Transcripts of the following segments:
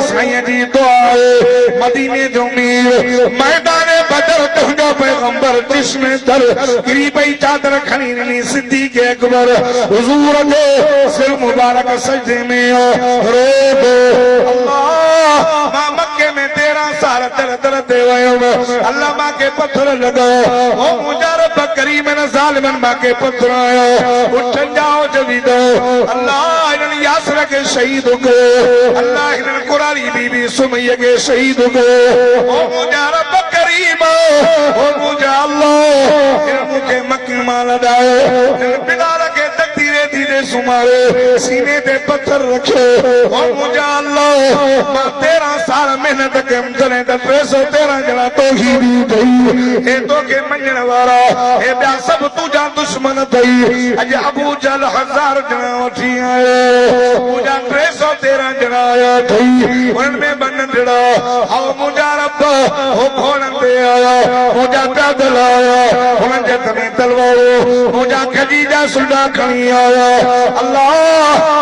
साईं जी दुआ मदीने जो मीर मैदान बदर तुंहिंजो पैगंबर जिस्म दर गिरी पई चादर खणी ॾिनी सिद्दीक़ अकबर हुजूर जो सिर मुबारक सजदे में रो दो अल्लाह मां मक्के में 13 साल दर दर दे वयुम अल्लाह मां के पत्थर लगो ओ मुंहिंजा रब करीम न ज़ालिमन मां के पत्थर आयो उठ जाओ जवीदो अल्लाह इन्हनि यासर के शहीद को अल्लाह इन्हनि कुरारी बीबी सुमैया के शहीद को ओ मुंहिंजा रब करीम ओ मुंहिंजा अल्लाह इन मुखे मक्के मां लॾायो बिलाल के धीरे धीरे सुमारे सीने पे पत्थर रखे ओ मुंहिंजा अल्लाह मां 13 साल मेहनत कयम तॾहिं त 313 ॼणा तौहीदी ठही हे तोखे मञण वारा हे ॿिया सभु तुंहिंजा दुश्मन अथई अॼु अबू जहल 1000 ॼणा वठी आयो तुंहिंजा 313 ॼणा आया अथई उन्हनि में ॿ नंढड़ा आओ मुंहिंजा रब हो घोड़नि ते आया मुंहिंजा पैदल आया हुननि जे हथ में तलवारूं मुंहिंजा खजीजा सुलझा खणी आया अल्लाह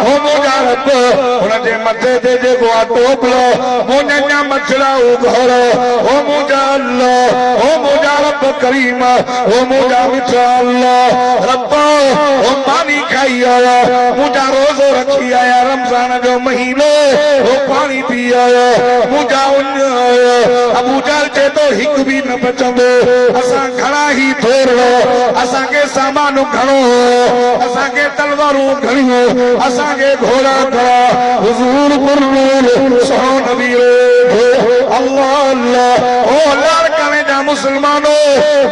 हो मुंहिंजा रब हुन जे मथे ते जेको आहे टोपलो मुंहिंजा मछड़ा उघड़ हो मुंहिंजा अल्लाह हो मुंहिंजा रब करीम हो मुंहिंजा मिठा अल्लाह रब हो पानी खाई आया मुंहिंजा रोज़ो रखी आया रमज़ान जो महीनो हो पानी पी आया मुंहिंजा उन आया अबू जहल चए तो हिक भी न बचंदो असां घणा ही थोरो असां के सामान घणो असां के तलवारूं घणियूं असां के घोड़ा घणा हुजूर कुर्नूल सोहो नबी अल्लाह अल्लाह ओ लाड़काने जा मुसलमानो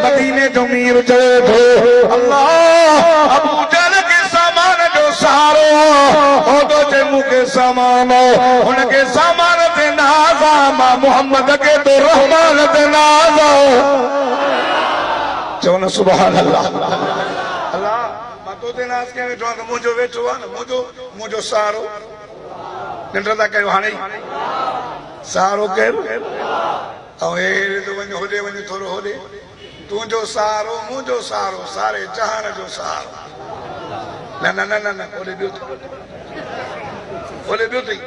मदीने जो मीर चए थो अल्लाह अबू जहल के सामान जो सहारो हो तो जे मुके सामान उनके सामान ते नाज़ा मां मोहम्मद के तो रहमान ते नाज़ा चवना सुभान अल्लाह अल्लाह मां तो ते नाज़ के वेठो त मुंहिंजो वेठो आहे न मुंहिंजो सहारो निंड था कयो हाणे सहारो केरु ऐं हेॾे तो वञ होॾे वञ थोरो होॾे तुंहिंजो सहारो मुंहिंजो सहारो सारे जहान जो सहारो न न न न न होॾे ॿियो अथई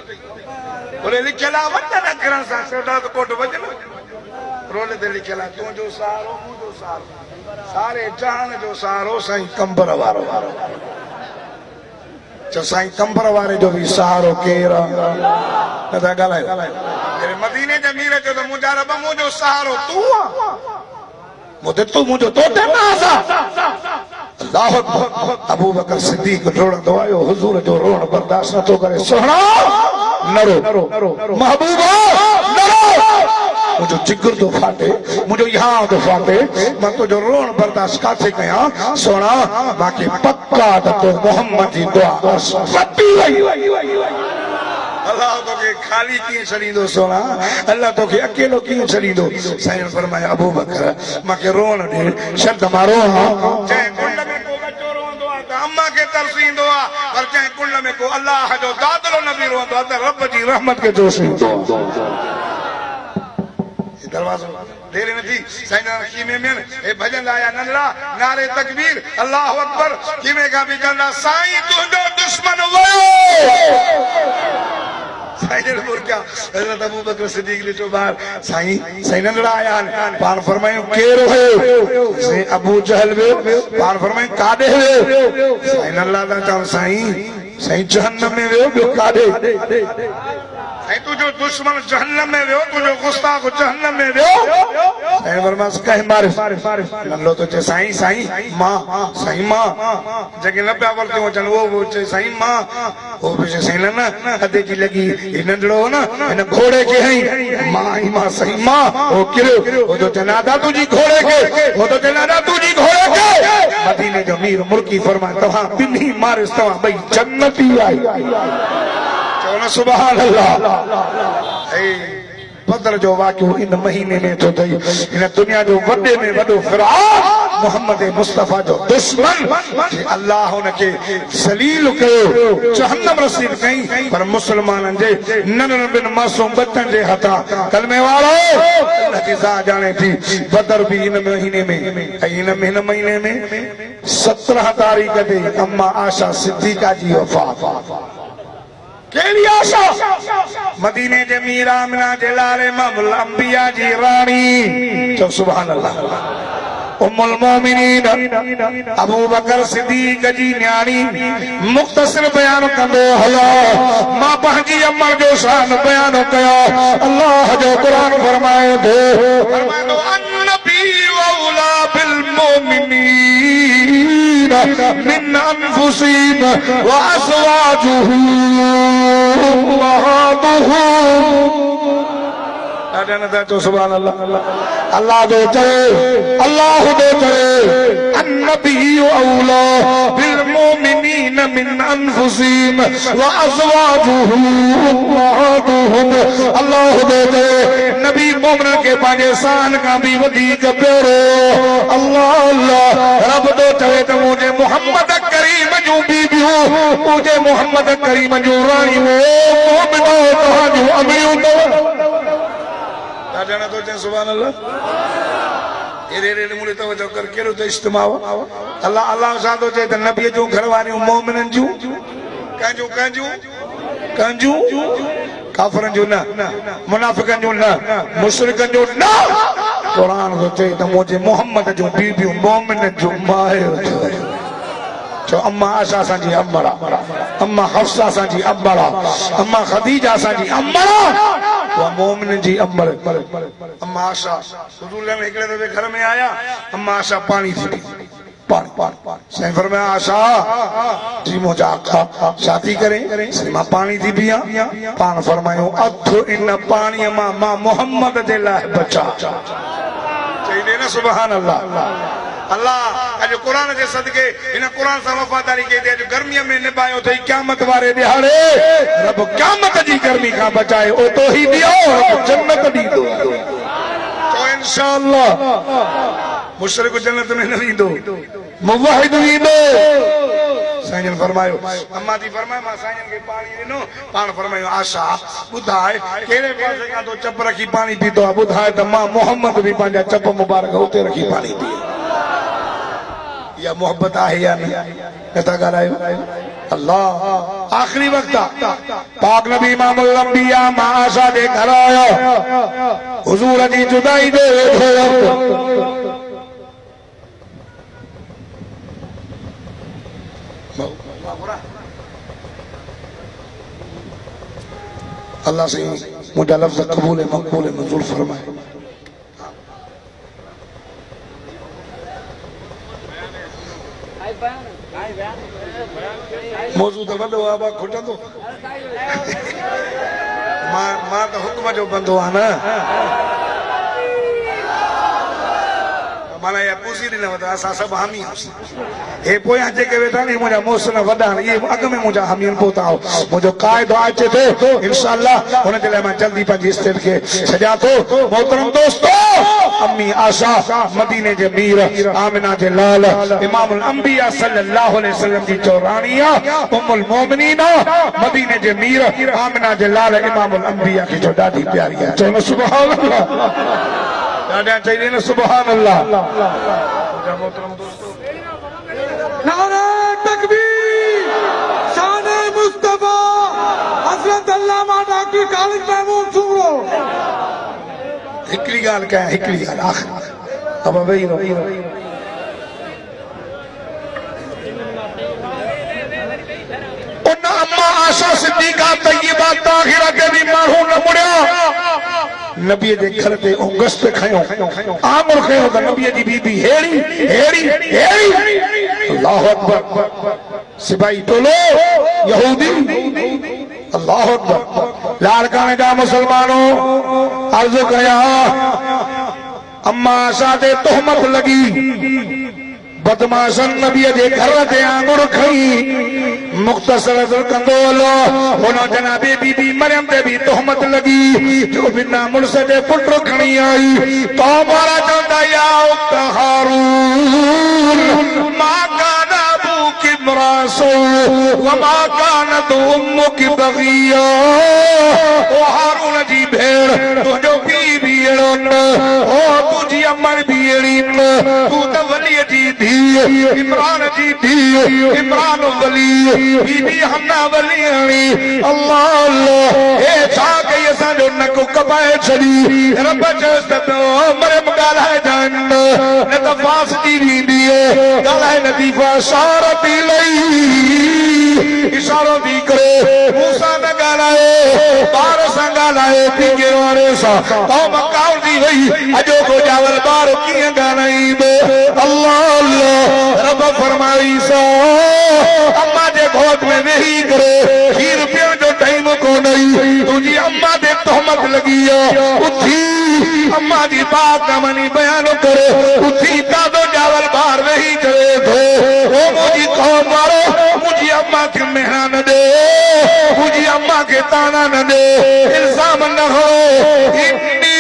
होॾे लिखियल आहे वञ न किरण सां सरदार कोट वञ न रोले ते लिखियल आहे तुंहिंजो सहारो मुंहिंजो सहारो सारे जहान जो सहारो साईं कंबर वारो चो साईं कंबर वारे जो भी सहारो केर न था ॻाल्हायो मदीने जे मीर जो त मुंहिंजा रब मुंहिंजो सहारो तूं आहे मुझे तू मुझे तो नाज़ अल्लाह अबू बकर सिद्दीक रोणंदो आयो हुजूर जो रोण बर्दाश्त नथो करे सुहिणा नरो महबूबा नरो मुझो जिगर तो फाटे मुझो यहाँ तो फाटे मैं तुझो रोण बर्दाश्त काथे कया सोना बाकी पक्का तो मोहम्मद जी दुआ पट्टी वई अल्लाह तो के खाली की छड़ींदो सोना अल्लाह तो के अकेलो की छड़ींदो साईं फरमाया अबू बकर माके रोण दे शब्द मारो जे कुंड में को बच्चो रोंदो आ त अम्मा के तरसींदो आ पर जे कुंड में को अल्लाह जो दादलो नबी रोंदो आ त रब जी रहमत के जोशींदो दरवाज़ो देर नथी साईं कीमे में ए भजन आया नंढड़ा नारे तकबीर अल्लाह अकबर कीमे का भी चलना साईं तुंहिंजो दुश्मन वयो साईं क्या हज़रत अबू बकर सिद्दीक ॾिठो ॿार साईं नंढड़ा आया पाण फरमायूं केरु हुयो साईं अबू जहल वियो पाण फरमायूं काॾे वियो साईं नंढड़ा था चवनि साईं जहन्नम में वियो ॿियो काॾे साईं तुझो दुश्मन जहन्नम में वियो तुझो गुस्ताख जहन्नम में वियो साईं फरमास कहे मारे नंढो तो चे साईं मां जॻहि न पिया वरतियूं अचनि वो चे साईं मां वो भी साईं न अधे जी लगी नंढड़ो हो न हिन घोड़े के हई मां साईं मां वो किरियो वो तो जनादा तुझी घोड़े के वो तो जनादा तुझी घोड़े के मदीने जो मीर मुल्की फरमाए तव्हां ॿिन्ही मारे तव्हां ॿई जन्नती आई सुभान अल्लाह बदर जो वाक़ियो इन महीने में तो थई इन दुनिया जो वॾे में वॾो फिरौन मोहम्मद मुस्तफा जो दुश्मन अल्लाह उनके ज़लील कयो जहन्नम रसीद कई पर मुसलमानन जे नन्हनि बिन मासूम बच्चन जे हथा कलमे वारो अल्लाह जी ज़ात जाने थी बदर भी इन महीने में इन महीने में 17 तारीख़ ते अम्मा आशा सिद्दीका जी वफ़ात केड़ी आशा मदीने जे मीर आमिना जे लाल इमामुल अंबिया जी रानी चो सुभान अल्लाह उम्मुल मोमिनीन अबू बकर सिद्दीक जी न्याणी मुख्तसर बयान कंदो हलो मां पंहिंजी अमर जो शान बयान कयो अल्लाह जो कुरान फरमाए थो अन्नबी औला बिल मोमिनीन मिन अनफुसिहिम व अज़वाजुहु तो सुभान अल्लाह अल्लाह दो चले अल्लाह दो चले अन्नबी औला बिल मोमिनीन मिन अनफुसिहिम व अज़वाजुहु उम्महातुहुम अल्लाह दो चले नबी मोमिन के पांजे शान का भी वधीक प्यारो अल्लाह अल्लाह रब दो चले तो मुझे मोहम्मद करीम जो बीबियो मुझे मोहम्मद करीम जो रानी वो मोमिनो तो जो अमीयो तो जाना तो सुभान अल्लाह एरे मुले तवज्जो कर केरो तो इज्तिमा अल्लाह अल्लाह सा तो चे नबी जो घर वाली मोमिनन जो कंजू कंजू कंजू काफरन जो ना मुनाफिकन जो ना मुशरिकन जो ना कुरान तो चे तो मुझे मोहम्मद जो बीबी मोमिन जो माए जो अम्मा आशा सांजी अम्मरा अम्मा हफ्सा सांजी अम्मरा अम्मा खदीजा सांजी अम्मरा वो मोमिन जी अम्बर अम्मा आशा हुजूर ने एकड़े दफे घर में आया अम्मा आशा पानी थी पानी पानी सही फरमाया आशा जी मुझे आका शादी करें मां पानी थी पिया पान फरमायो अथु इन पानी मां मोहम्मद जे लाए बचा चाहिए ना सुभान अल्लाह अल्लाह अज कुरान जे सदके इन कुरान सा वफादारी के दे गर्मियों में निभायो थे क़यामत वारे दिहाड़े रब क़यामत जी गर्मी का बचाए ओ तो ही दियो जन्नत दी दो तो इंशाअल्लाह मुशरिक जन्नत में न वींदो मुवाहिद वींदो साईं फरमायो अम्मा जी फरमाए मां साईं के पानी दिनो पान फरमायो आशा बुधाए केड़े पासे का तो चप रखी पानी पीतो बुधाए त मां मोहम्मद भी पांजा चप मुबारक उते रखी पानी पी या मोहब्बत है या नहीं कथा गालायो अल्लाह आखिरी वक्त पाक नबी इमामुल अंबिया मां आशा दे घर आयो हुजूर जी जुदाई दे अल्लाह से मुझा लफ्ज़ कबूल मकबूल मंजूर फरमाए मौजूद वॾो आबा खुटंदो मां त हुक्म जो बंदो आ न माना या पूसी न वदा असा सब हामी हे पोया जेके वेठा नी मुजा मोसन वडा ये अग में मुजा हामीन पोताओ मुजो कायदो अचे तो इंशाअल्लाह हुन जे लाइ मां जल्दी पंहिंजी स्टेट के सजा तो मोहतरम दोस्तों अम्मी आशा मदीने जे मीर आमिना जे लाल इमामुल अंबिया सल्लल्लाहु अलैहि वसल्लम जी चौरानिया उम्मुल मोमिनीन मदीने जे मीर आमिना जे लाल इमामुल अंबिया की जो ॾाढी प्यारी है चलो सुभान अल्लाह दादा चाहिए ना सुभान अल्लाह मोहतरम दोस्तों नारे तकबीर शान मुस्तफा हजरत अल्लामा डॉक्टर खालिद महमूद सुमरो हिकड़ी गाल क्या है हिकड़ी गाल आखिर अब वही रो अम्मा आशा सिद्दीका तय्यबा ताहिरा के भी मारू न मुड़िया नबी जे घर ते उंगस पे खयो आमुर खयो त नबी जी बीबी हेड़ी हेड़ी हेड़ी अल्लाह अकबर सिपाही टोलो यहूदी अल्लाह अकबर लाड़काने जा मुसलमानों अर्ज कया अम्मा आशा ते तोहमत लगी बदमाशन नबी जे घर ते आंगुर खई मुख्तसर कंदो हलो हुन जनाबे बीबी मरियम ते भी तोहमत लगी जो बिना मुड़स जे पुट खणी आई तो मारा चंदा या उक्त हारून मा कान अबू की मरासो व मा कान उम्मुकी बगिया ओ हारून जी भेड़ तुजो बीबी एड़ो न ओ तुजी अमर भी एड़ी न तू त वली जी धी इमरान जी थी इमरान वली बीबी हन्ना वली अल्लाह अल्लाह ए छा कई असां जो नक कपाए छड़ी रब चयोसि त मरियम ॻाल्हाए जान न त फास जी वेंदी ॻाल्हाए नथी फाशारत इलई इशारो थी करे मूसा न ॻाल्हाए ॿार सां ॻाल्हाए थी कहिड़ो वारे सां क़ौम कावड़ी वई अॼो को चावल ॿार कीअं ॻाल्हाईंदो अल्लाह अल्लाह रब फरमाई सा अम्मा जे गोद में वेही करे खीर पीअण जो टाइम कोन तुझी अम्मा ते तहमत लगी उथी अम्मा जी बात न मनी बयान करे उथी ताज़ो चावल ॿार वेही करे थो ओ मुंहिंजी क़ौम वारो मुंहिंजी अम्मा खे मेहरा न ॾे मुंहिंजी अम्मा खे ताना न ॾे इल्ज़ाम न हो इन्नी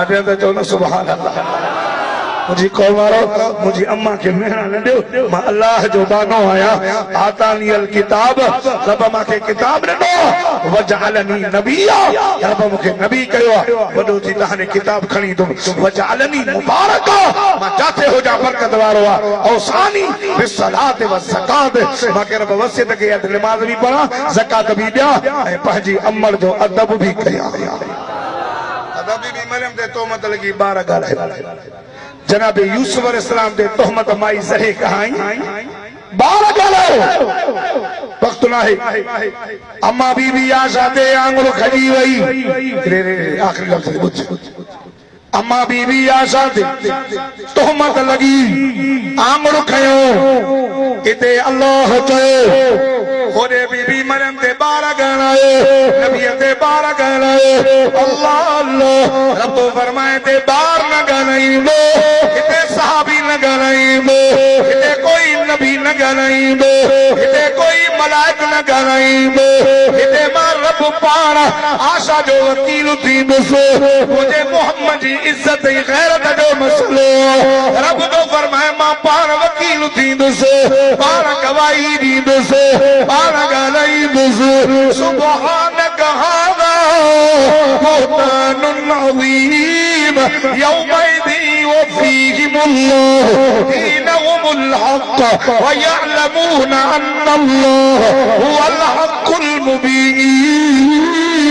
अब्दुल्लाह चो न सुभान अल्लाह मुझी कौम वारो मुझी अम्मा के मेहरा न ॾियो मां अल्लाह जो बानो आया आतानी अल किताब रब मूंखे किताब ॾिनो वजअलनी नबिया रब मूंखे नबी कयो वॾो थी तहां किताब खणी तुम वजअलनी मुबारक मां जाते हो जा बरकत वारो औसानी बिसलात व ज़कात मूंखे रब वसियत कई नमाज भी पढ़ा ज़कात भी ॾिया ऐं पंहिंजी अमल जो अदब भी कया अदब भी मरियम ते तोहमत लगी ॿार ॻाल्हाए जनाब यूसुफ अलैहिस्सलाम ते तोहमत माई सहे कहाई ॿार ॻाल्हायो वक़्तु न आहे अम्मा बीबी आशा ते आंगुर खजी वई आख़िरी लफ़्ज़ ॿुध अम्मा बीबी आशा ते तोहमत लगी आंगुर खयो इते अल्लाह चयो होरे बीबी मरियम ते ॿार ॻाल्हायो नबी ते ॿार ॻाल्हायो अल्लाह अल्लाह रब फरमाए ते ॿार न ॻाल्हाईंदो हिते सहाबी न ॻाल्हाईंदो हिते कोई नबी न ॻाल्हाईंदो हिते कोई मलाइक न ॻाल्हाईंदो हिते मां रब पाण आशा जो वकील थींदुसि मुंहिंजे मोहम्मद जी इज़त ऐं ग़ैरत जो मसइलो रब तो फरमाए मां पाण वकील थींदुसि पाण गवाही ॾींदुसि पाण ॻाल्हाईंदुसि सुभानक हाज़ा बुहतानुन अज़ीम यौमइज़ युवफ़्फ़ीहिमुल्लाह दीनहुमुल हक़ व यअलमून अन्नल्लाह हुवल हक़्क़ुल मुबीन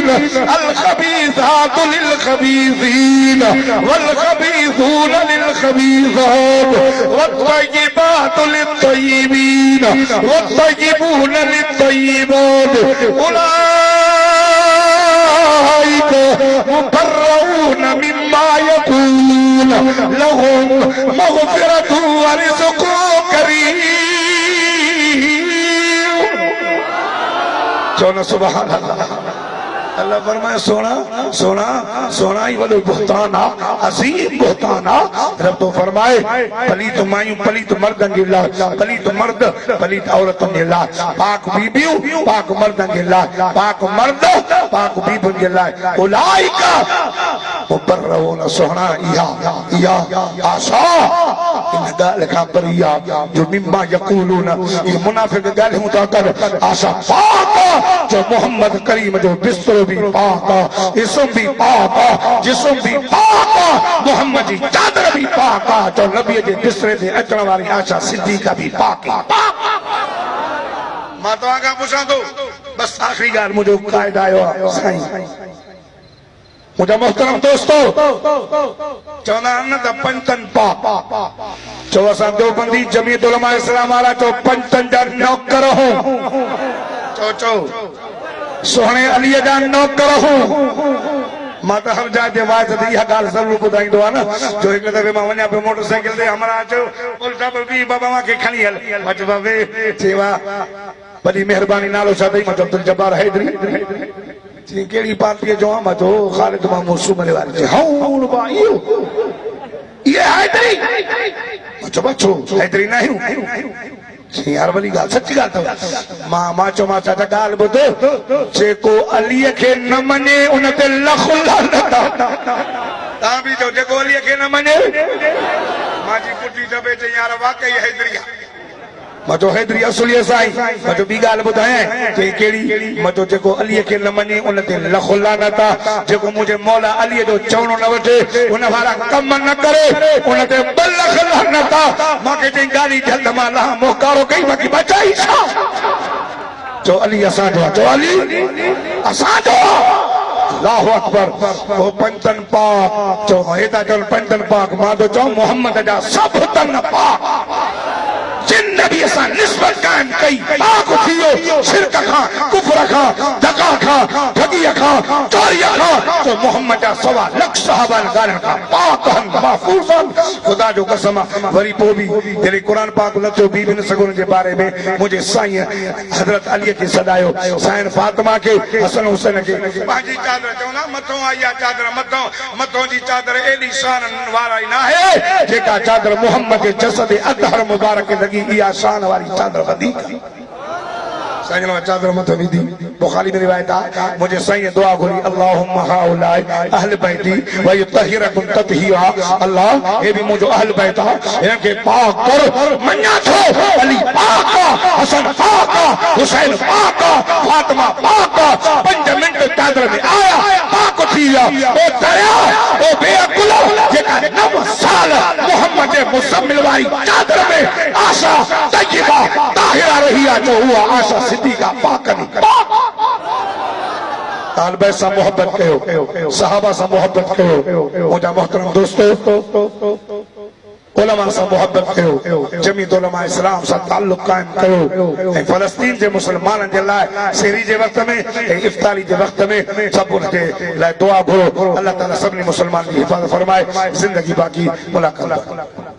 الخبيثات للخبيثين والخبيثون للخبيثات والطيبات للطيبين والطيبون للطيبات أولئك مبرؤون مما يقولون لهم مغفرة ورزق كريم سبحان الله अल्लाह फरमाए सोना सोना सोना ही वॾो बुहतान आहे अज़ीम बुहतान आहे रब तो फरमाए पलीत मायूं पलीत मर्दनि जे लाइ पलीत मर्द पलीत औरतुनि जे लाइ पाक बीबियूं पाक मर्दनि जे लाइ पाक मर्द पाक बीबियुनि जे लाइ उलाइका मुबर्रऊन सोना इहा इहा आशा इन ॻाल्हि खां परे आहे जो मिम्मा यक़ूलून ये मुनाफ़िक़ ॻाल्हियूं था कर आशा पाक जो मोहम्मद करीम जो बिस्तरो भी पाक इसम भी पाक जिस्म भी पाक मोहम्मद जी चादर भी पाक जो नबी जे बिस्तरे ते अचण वारी आशा सिद्दीक़ा भी पाक मां तव्हां खां पुछां थो बस आख़िरी ॻाल्हि मुंहिंजो क़ाइद आयो आहे साईं मुंहिंजा मोहतरम दोस्तो चवंदा आहिनि न त पंचनि पाक चओ असां देवबंदी जमीयत उलमा इस्लाम वारा चओ पंचनि जा नौकर हो चओ चओ सोहणे अलीअ जा नौकर हो मां त हर जाइ ते वाइद ते इहा ॻाल्हि ज़रूरु ॿुधाईंदो आहे न जो हिकु दफ़े मां वञा पियो मोटरसाइकिल ते हमरा चयो बि बाबा मूंखे खणी हल मां चयो बाबे चई वाह वॾी महिरबानी नालो छा अथई मां चयो अब्दुल जब्बार हैदरी चई कहिड़ी पार्टीअ जो आहे मां चयो ख़ालिद मामूद सूमरे वारी चई हाउ इहो इहे हैदरी मां चयो छो हैदरी न आहियूं यार वॾी ॻाल्हि सची ॻाल्हि अथव मां चयो मां चाचा ॻाल्हि ॿुध जेको अलीअ खे न मञे उन ते लख लानत तव्हां बि चओ जेको अलीअ खे न मञे मां जी पुटी दॿे चई यार वाकई हैदरी आहे मजो हैदरी असुलियत साईं मजो ॿी ॻाल्हि ॿुधायां कि कहिड़ी मजो जेको अलीअ खे न मञे उन ते लखो लानत आहे जेको मुंहिंजे मौला अलीअ जो चवणो न वठे उन वारा कम न करे उन ते 2 लख लानत आहे मूंखे चई गाॾी जल्द मां लहा मोकारो कई बाक़ी बचाई छा चो अली असांजो आहे चो अली असांजो अल्लाहु अकबर वो पंजन पाक चो हेता चो पंजन पाक मां तो चो मोहम्मद जा सब तन पाक जिन नबी असां निस्बत कायम कई पाक थियो शिरक खां कुफर खां धका खां ठगी खां चोरी खां तो मोहम्मद जा 1.25 लाख सहाबा गारन खां पाक हन महफूज हन खुदा जो कसम वरी पो भी तेरे कुरान पाक लचो बीबी ने सगुन जे बारे में मुझे साईं हजरत अली के सदायो साईं फातिमा के हसन हुसैन के बाजी चादर चवना मथो आया चादर मथो जी चादर एडी शान वारा ना है जेका चादर मोहम्मद के जसद अदहर मुबारक लगी इया शान वाली चादर वदी साईं चादर मथो विधी बुखारी में रिवायत है मुझे साईं दुआ घुरी अल्लाहुम्मा हाउलाई अहल बैती व युतहिरकुम ततहीरा अल्लाह ये भी मुझे अहल बैत है इनके पाक कर मन्या छो अली पाक हसन पाक हुसैन पाक फातिमा पाक 5 मिनट चादर में आया पाक थी ओ दरिया ओ बेअकुल जेका 9 साल मोहम्मद के मुसम्मिल वाली चादर में आशा तय्यबा ताहिरा रही जो हुआ आशा सिद्दीका पाक नहीं तालिब से मोहब्बत कयो सहाबा से मोहब्बत कयो मुझा मोहतरम दोस्तों उलमा से मोहब्बत कयो जमीयत उलमा इस्लाम से ताल्लुक कायम कयो फलस्तीन के मुसलमानन के लाए सहरी के वक्त में इफ्तारी के वक्त में सब उनके लाए दुआ घुरो अल्लाह ताला सबनी मुसलमान की हिफाजत फरमाए जिंदगी बाकी मुलाकात